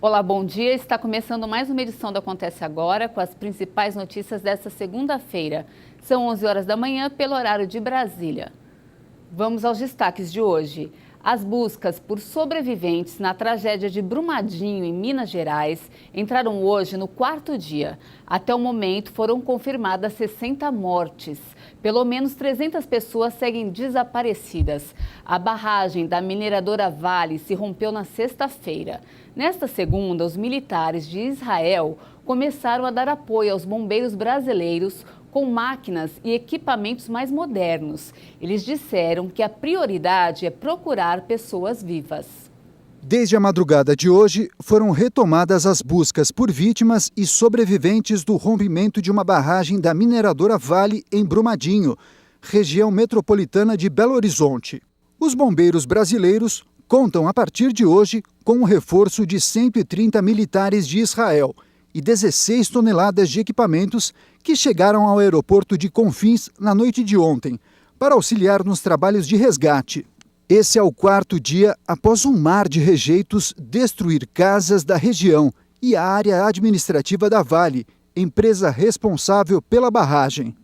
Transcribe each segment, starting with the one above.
Olá, bom dia. Está começando mais uma edição do Acontece Agora com as principais notícias desta segunda-feira. São 11 horas da manhã pelo horário de Brasília. Vamos aos destaques de hoje. As buscas por sobreviventes na tragédia de Brumadinho, em Minas Gerais, entraram hoje no 4º dia. Até o momento foram confirmadas 60 mortes. Pelo menos 300 pessoas seguem desaparecidas. A barragem da mineradora Vale se rompeu na sexta-feira. Nesta segunda, os militares de Israel começaram a dar apoio aos bombeiros brasileiros com máquinas e equipamentos mais modernos. Eles disseram que a prioridade é procurar pessoas vivas. Desde a madrugada de hoje, foram retomadas as buscas por vítimas e sobreviventes do rompimento de uma barragem da mineradora Vale em Brumadinho, região metropolitana de Belo Horizonte. Os bombeiros brasileiros contam a partir de hoje com um reforço de 130 militares de Israel e 16 toneladas de equipamentos que chegaram ao aeroporto de Confins na noite de ontem, para auxiliar nos trabalhos de resgate. Esse é o 4º dia após um mar de rejeitos destruir casas da região e a área administrativa da Vale, empresa responsável pela barragem.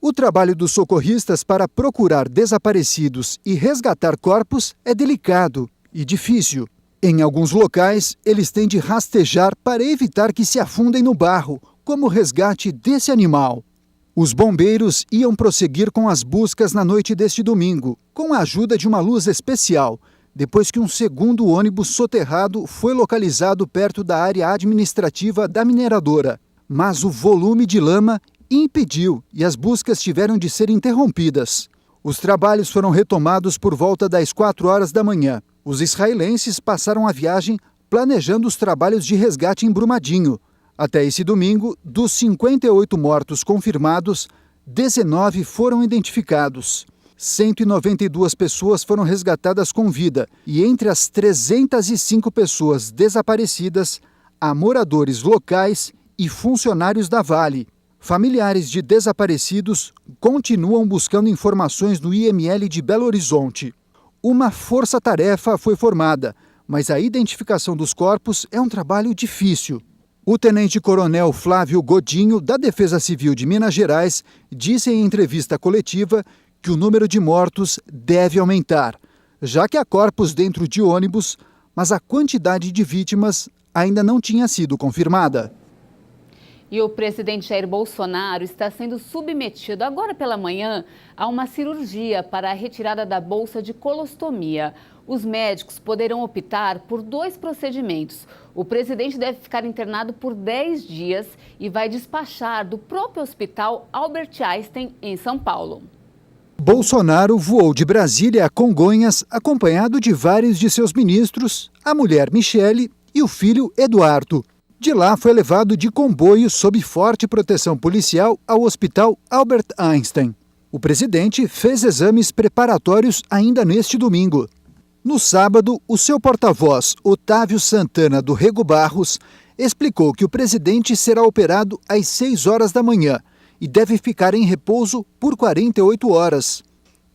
O trabalho dos socorristas para procurar desaparecidos e resgatar corpos é delicado e difícil. Em alguns locais, eles têm de rastejar para evitar que se afundem no barro, como o resgate desse animal. Os bombeiros iam prosseguir com as buscas na noite deste domingo, com a ajuda de uma luz especial, depois que um segundo ônibus soterrado foi localizado perto da área administrativa da mineradora. Mas o volume de lama impediu e as buscas tiveram de ser interrompidas. Os trabalhos foram retomados por volta das 4 horas da manhã. Os israelenses passaram a viagem planejando os trabalhos de resgate em Brumadinho. Até esse domingo, dos 58 mortos confirmados, 19 foram identificados. 192 pessoas foram resgatadas com vida e entre as 305 pessoas desaparecidas, há moradores locais e funcionários da Vale. Familiares de desaparecidos continuam buscando informações no IML de Belo Horizonte. Uma força-tarefa foi formada, mas a identificação dos corpos é um trabalho difícil. O tenente-coronel Flávio Godinho, da Defesa Civil de Minas Gerais, disse em entrevista coletiva que o número de mortos deve aumentar, já que há corpos dentro de ônibus, mas a quantidade de vítimas ainda não tinha sido confirmada. E o presidente Jair Bolsonaro está sendo submetido agora pela manhã a uma cirurgia para a retirada da bolsa de colostomia. Os médicos poderão optar por 2 procedimentos. O presidente deve ficar internado por 10 dias e vai despachar do próprio hospital Albert Einstein, em São Paulo. Bolsonaro voou de Brasília a Congonhas, acompanhado de vários de seus ministros, a mulher Michele e o filho Eduardo. De lá foi levado de comboio sob forte proteção policial ao Hospital Albert Einstein. O presidente fez exames preparatórios ainda neste domingo. No sábado, o seu porta-voz, Otávio Santana do Rego Barros, explicou que o presidente será operado às 6 horas da manhã e deve ficar em repouso por 48 horas.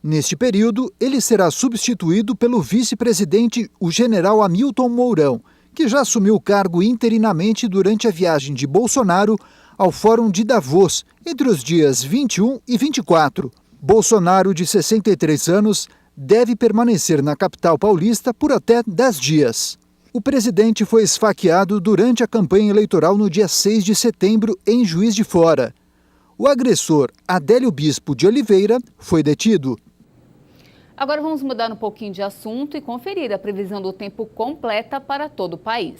Neste período, ele será substituído pelo vice-presidente, o general Hamilton Mourão, que já assumiu o cargo interinamente durante a viagem de Bolsonaro ao Fórum de Davos, entre os dias 21 e 24. Bolsonaro, de 63 anos, deve permanecer na capital paulista por até 10 dias. O presidente foi esfaqueado durante a campanha eleitoral no dia 6 de setembro em Juiz de Fora. O agressor, Adélio Bispo de Oliveira, foi detido. Agora vamos mudar um pouquinho de assunto e conferir a previsão do tempo completa para todo o país.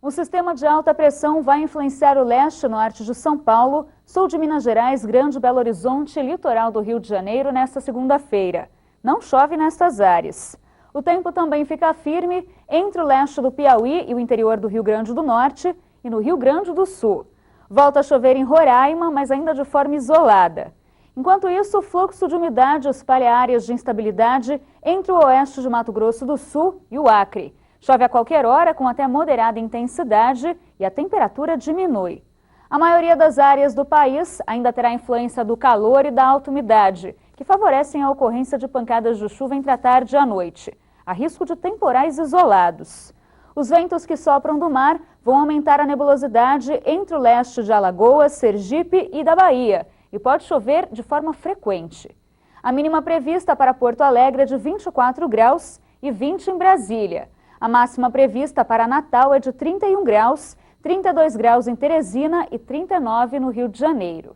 O sistema de alta pressão vai influenciar o leste e norte de São Paulo, sul de Minas Gerais, Grande Belo Horizonte e litoral do Rio de Janeiro nesta segunda-feira. Não chove nestas áreas. O tempo também fica firme entre o leste do Piauí e o interior do Rio Grande do Norte e no Rio Grande do Sul. Volta a chover em Roraima, mas ainda de forma isolada. Enquanto isso, o fluxo de umidade espalha áreas de instabilidade entre o oeste de Mato Grosso do Sul e o Acre. Chove a qualquer hora com até moderada intensidade e a temperatura diminui. A maioria das áreas do país ainda terá influência do calor e da alta umidade, que favorecem a ocorrência de pancadas de chuva entre a tarde e a noite. Há risco de temporais isolados. Os ventos que sopram do mar vão aumentar a nebulosidade entre o leste de Alagoas, Sergipe e da Bahia e pode chover de forma frequente. A mínima prevista para Porto Alegre é de 24 graus e 20 em Brasília. A máxima prevista para Natal é de 31 graus, 32 graus em Teresina e 39 no Rio de Janeiro.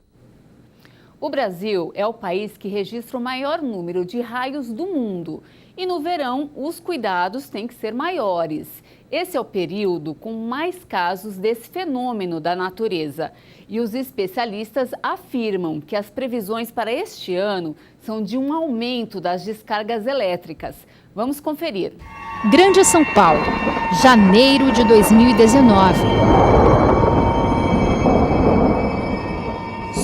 O Brasil é o país que registra o maior número de raios do mundo. E no verão, os cuidados têm que ser maiores. Esse é o período com mais casos desse fenômeno da natureza. E os especialistas afirmam que as previsões para este ano são de um aumento das descargas elétricas. Vamos conferir. Grande São Paulo, janeiro de 2019.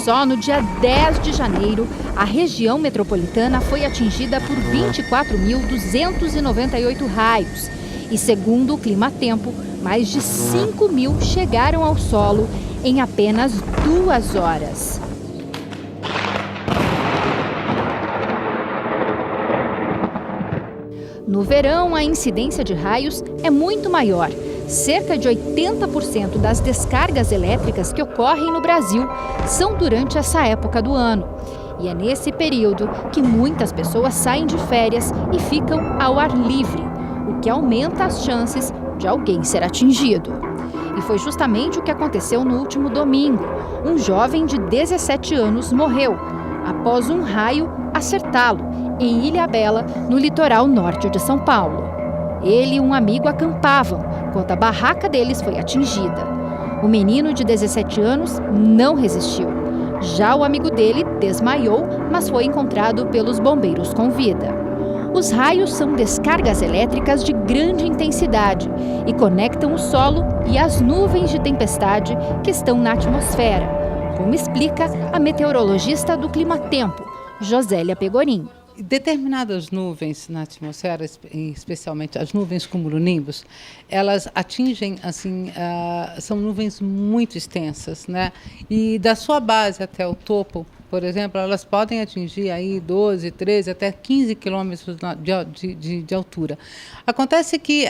Só no dia 10 de janeiro, a região metropolitana foi atingida por 24.298 raios. E segundo o Climatempo, mais de 5.000 chegaram ao solo em apenas 2 horas. No verão, a incidência de raios é muito maior. Cerca de 80% das descargas elétricas que ocorrem no Brasil são durante essa época do ano. E é nesse período que muitas pessoas saem de férias e ficam ao ar livre, o que aumenta as chances de alguém ser atingido. E foi justamente o que aconteceu no último domingo. Um jovem de 17 anos morreu após um raio acertá-lo em Ilhabela, no litoral norte de São Paulo. Ele e um amigo acampavam quando a barraca deles foi atingida. O menino de 17 anos não resistiu. Já o amigo dele desmaiou, mas foi encontrado pelos bombeiros com vida. Os raios são descargas elétricas de grande intensidade e conectam o solo e as nuvens de tempestade que estão na atmosfera, como explica a meteorologista do Climatempo, Josélia Pegorim. Determinadas nuvens na atmosfera, especialmente as nuvens cumulonimbus, elas atingem, são nuvens muito extensas, né? E da sua base até o topo, por exemplo, elas podem atingir aí 12, 13, até 15 quilômetros de altura. Acontece que,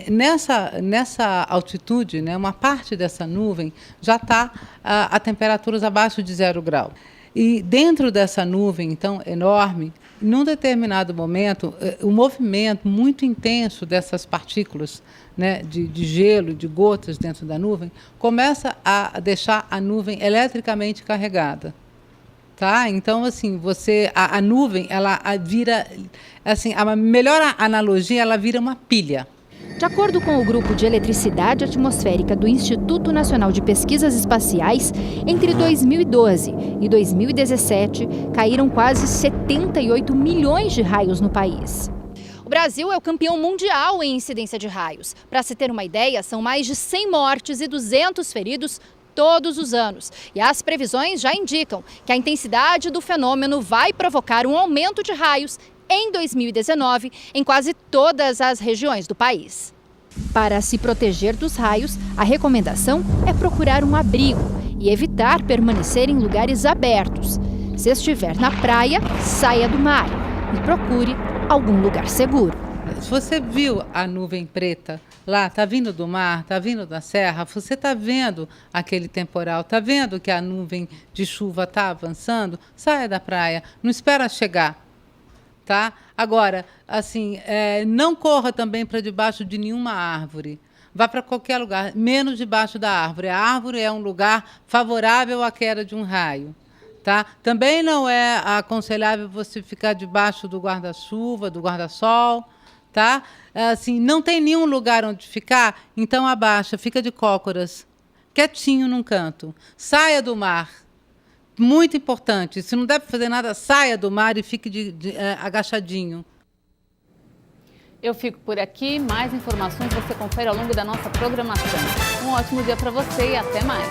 nessa altitude, né, uma parte dessa nuvem já está a temperaturas abaixo de 0 grau. E dentro dessa nuvem, então, enorme, num determinado momento, o movimento muito intenso dessas partículas, né, de gelo, de gotas dentro da nuvem, começa a deixar a nuvem eletricamente carregada. Tá? Então, a nuvem, ela vira, a melhor analogia, ela vira uma pilha. De acordo com o Grupo de Eletricidade Atmosférica do Instituto Nacional de Pesquisas Espaciais, entre 2012 e 2017, caíram quase 78 milhões de raios no país. O Brasil é o campeão mundial em incidência de raios. Para se ter uma ideia, são mais de 100 mortes e 200 feridos todos os anos. E as previsões já indicam que a intensidade do fenômeno vai provocar um aumento de raios em 2019, em quase todas as regiões do país. Para se proteger dos raios, a recomendação é procurar um abrigo e evitar permanecer em lugares abertos. Se estiver na praia, saia do mar e procure algum lugar seguro. Se você viu a nuvem preta lá, está vindo do mar, está vindo da serra, você está vendo aquele temporal, está vendo que a nuvem de chuva está avançando, saia da praia, não espera chegar. Tá? Agora, não corra também para debaixo de nenhuma árvore. Vá para qualquer lugar, menos debaixo da árvore. A árvore é um lugar favorável à queda de um raio. Tá? Também não é aconselhável você ficar debaixo do guarda-chuva, do guarda-sol. Tá? Não tem nenhum lugar onde ficar, então abaixa, fica de cócoras, quietinho num canto. Saia do mar. Muito importante, se não deve fazer nada, saia do mar e fique agachadinho. Eu fico por aqui, mais informações você confere ao longo da nossa programação. Um ótimo dia para você e até mais.